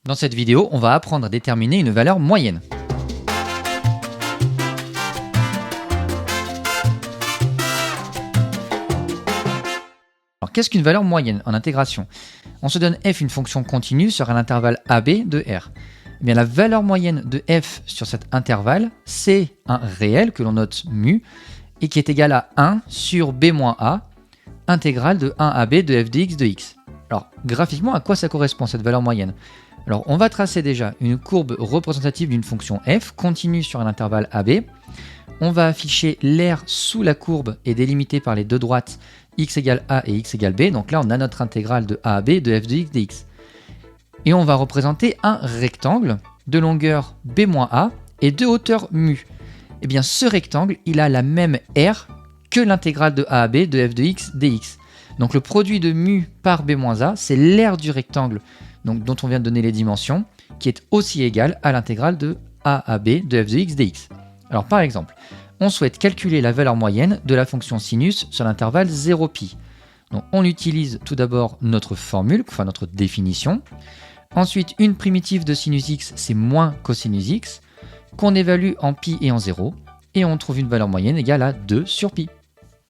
Dans cette vidéo, on va apprendre à déterminer une valeur moyenne. Alors, qu'est-ce qu'une valeur moyenne en intégration? On se donne f une fonction continue sur un intervalle AB de R. Eh bien, la valeur moyenne de f sur cet intervalle, c'est un réel que l'on note mu et qui est égal à 1 sur b-a, intégrale de 1ab de f de x de x. Alors, graphiquement, à quoi ça correspond cette valeur moyenne? Alors, on va tracer déjà une courbe représentative d'une fonction f continue sur un intervalle AB. On va afficher l'aire sous la courbe et délimitée par les deux droites x égale a et x égale b. Donc là, on a notre intégrale de a à b de f de x dx. Et on va représenter un rectangle de longueur b-a et de hauteur mu. Eh bien, ce rectangle, il a la même aire que l'intégrale de a à b de f de x dx. Donc le produit de mu par b-a, c'est l'aire du rectangle dont on vient de donner les dimensions, qui est aussi égale à l'intégrale de a à b de f de x dx. Alors par exemple, on souhaite calculer la valeur moyenne de la fonction sinus sur l'intervalle 0π. Donc on utilise tout d'abord notre formule, enfin notre définition. Ensuite, une primitive de sinus x, c'est moins cosinus x, qu'on évalue en π et en 0, et on trouve une valeur moyenne égale à 2 sur π.